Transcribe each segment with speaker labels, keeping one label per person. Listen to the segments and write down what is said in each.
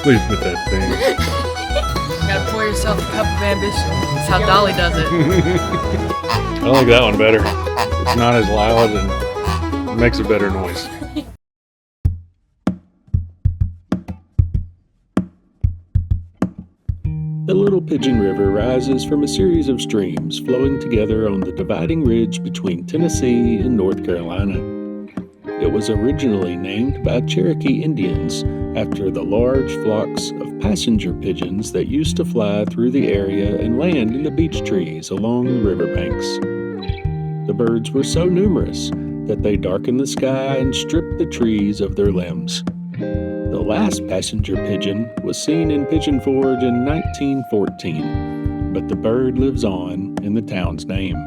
Speaker 1: Please put that thing.
Speaker 2: You gotta pour yourself a cup of ambition. That's how Dolly does it.
Speaker 1: I like that one better. It's not as loud and makes a better noise.
Speaker 3: The Little Pigeon River rises from a series of streams flowing together on the dividing ridge between Tennessee and North Carolina. It was originally named by Cherokee Indians after the large flocks of passenger pigeons that used to fly through the area and land in the beech trees along the riverbanks. The birds were so numerous that they darkened the sky and stripped the trees of their limbs. The last passenger pigeon was seen in Pigeon Forge in 1914, but the bird lives on in the town's name.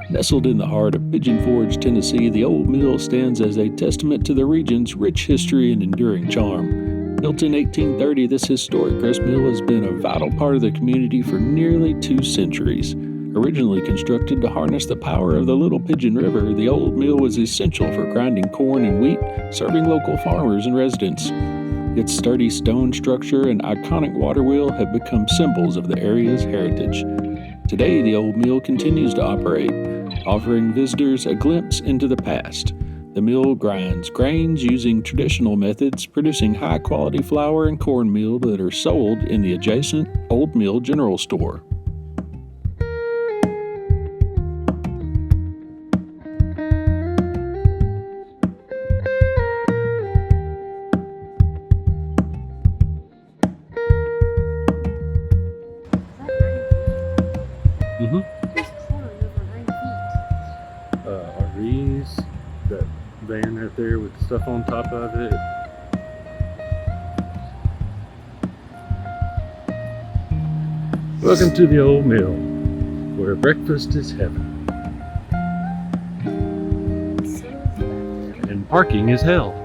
Speaker 3: Nestled in the heart of Pigeon Forge, Tennessee, the old mill stands as a testament to the region's rich history and enduring charm. Built in 1830, this historic grist mill has been a vital part of the community for nearly 2 centuries. Originally constructed to harness the power of the Little Pigeon River, the old mill was essential for grinding corn and wheat, serving local farmers and residents. Its sturdy stone structure and iconic water wheel have become symbols of the area's heritage. Today, the old mill continues to operate, offering visitors a glimpse into the past. The mill grinds grains using traditional methods, producing high-quality flour and cornmeal that are sold in the adjacent Old Mill General Store.
Speaker 1: RVs, that van right there with stuff on top of it. Welcome to the old mill, where breakfast is heaven and parking is hell.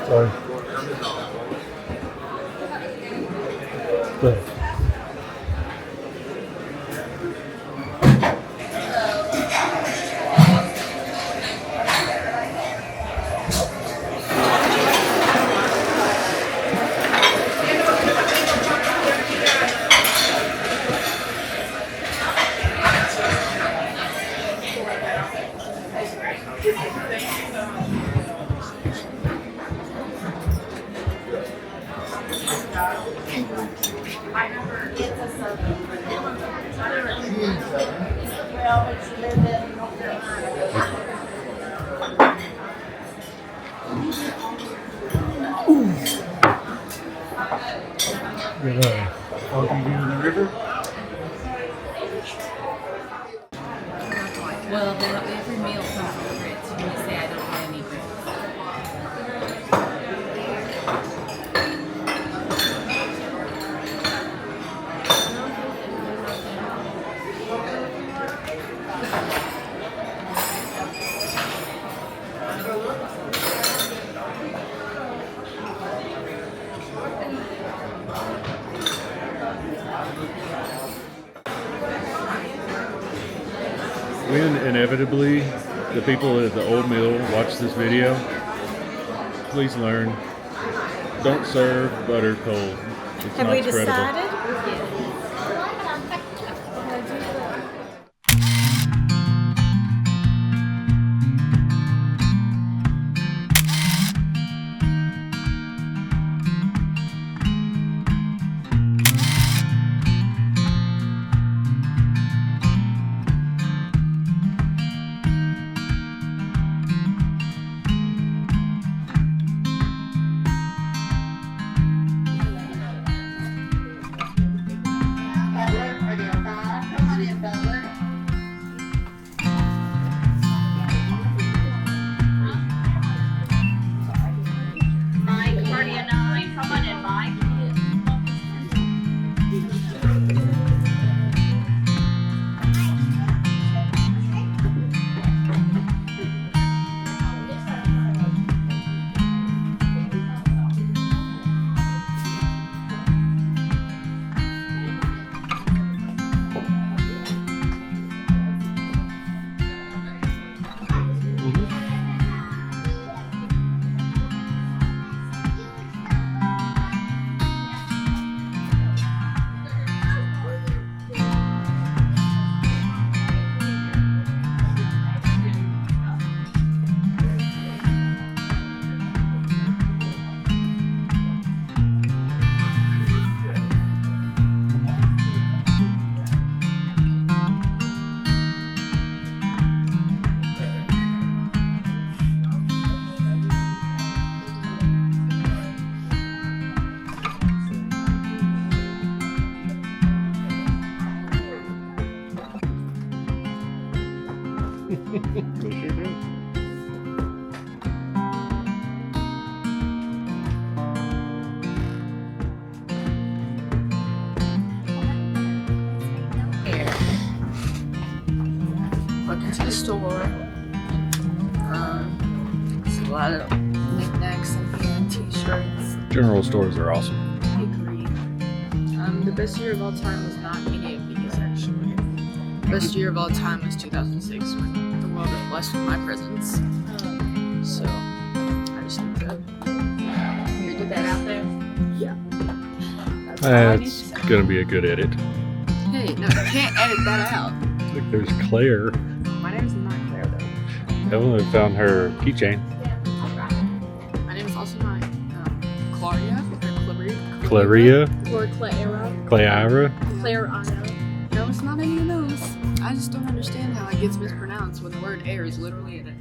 Speaker 1: Sorry. Good.
Speaker 2: Well, every meal comes with grits. You say I don't want any grits.
Speaker 1: When inevitably the people at the old mill watch this video, please learn, don't serve butter cold. It's
Speaker 4: Have
Speaker 1: not
Speaker 4: we
Speaker 1: spreadable.
Speaker 4: decided?
Speaker 1: They sure do.
Speaker 2: Welcome to the store. There's a lot of knickknacks in here, t-shirts.
Speaker 1: General stores are awesome.
Speaker 2: I agree. The best year of all time was not any of these, actually. The best year of all time was 2006, when the world was blessed with my presence. So, I just need to get that out there. Yeah. That's all I need to
Speaker 1: That's
Speaker 2: say.
Speaker 1: gonna be a good edit.
Speaker 2: Hey, no, you can't edit that out.
Speaker 1: Look, there's Claire.
Speaker 2: My name is not Claire, though.
Speaker 1: Evelyn found her keychain.
Speaker 2: My name is also not Claria or
Speaker 1: Claria,
Speaker 4: Or Clara.
Speaker 1: Clara.
Speaker 4: Clara.
Speaker 2: No, it's not any of those. I just don't understand how it gets mispronounced when the word air is literally in it.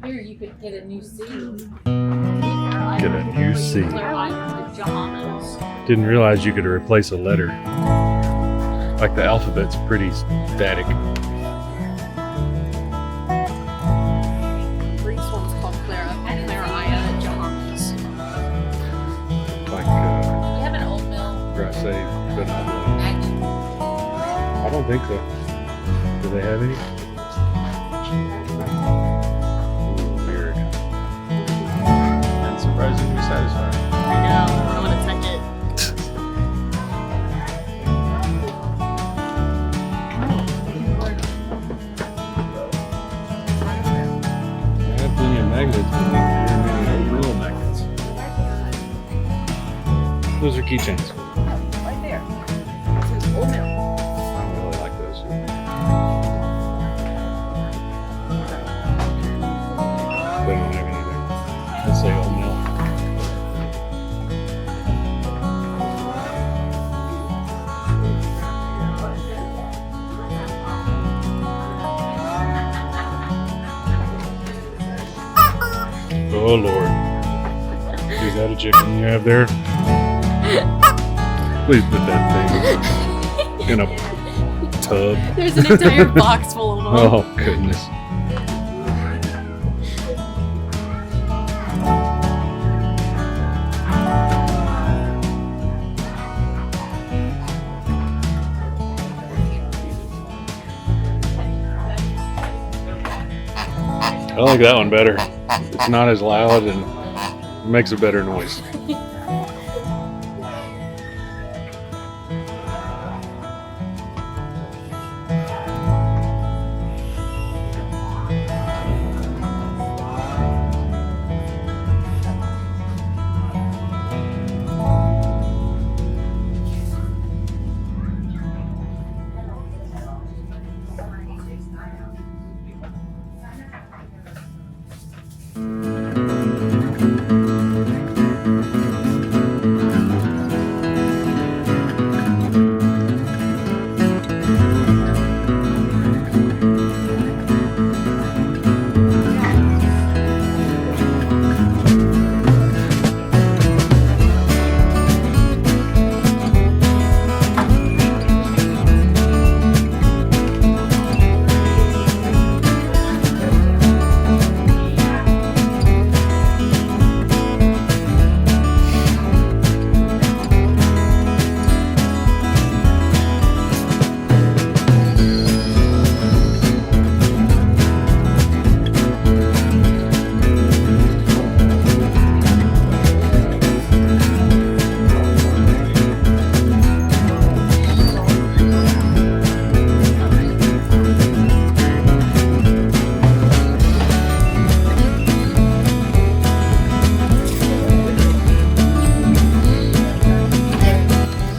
Speaker 4: Here, you could get a new C.
Speaker 1: Get a new C.
Speaker 4: Pajamas.
Speaker 1: Didn't realize you could replace a letter. Like the alphabet's pretty static.
Speaker 2: Greece one's called Clara. Clara Jahamas.
Speaker 1: Like,
Speaker 4: You have an old mill.
Speaker 1: I say, but I don't think so. Do they have any? Ooh, weird. And surprisingly satisfying.
Speaker 2: I know. I want to take it.
Speaker 1: I have plenty of magnets, but not very many real magnets. Those are keychains.
Speaker 2: Right there. It says old mill.
Speaker 1: I don't really like those. They don't have any there. Let's say old mill. Oh Lord. Is that a chicken you have there? Please put that thing in a tub.
Speaker 2: There's an entire box full of them.
Speaker 1: Oh goodness. I like that one better. It's not as loud and makes a better noise.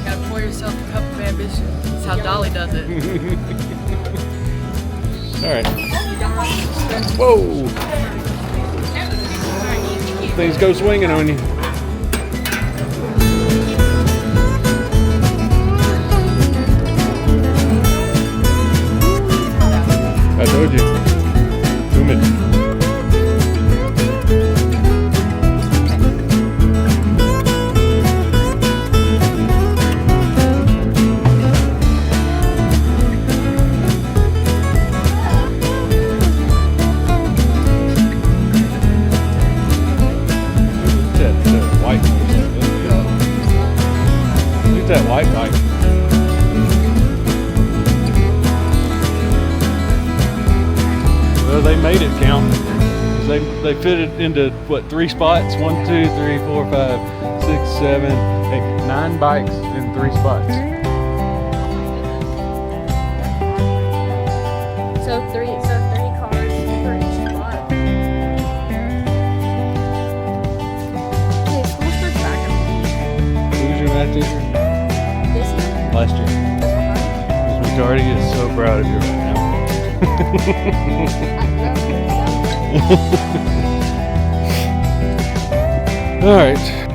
Speaker 2: Gotta pour yourself a cup of ambition. That's how Dolly does it.
Speaker 1: All right. Whoa! Things go swinging on you. I told you. Humid. That white light. Well, they made it count. They fit it into what, 3 spots? 1, 2, 3, 4, 5, 6, 7, 8, 9 bikes in 3 spots.
Speaker 4: So three cars for each spot. Hey, school starts back.
Speaker 1: Who's your math teacher?
Speaker 4: This year?
Speaker 1: Last year. Miss McCarty is so proud of you right now. All right.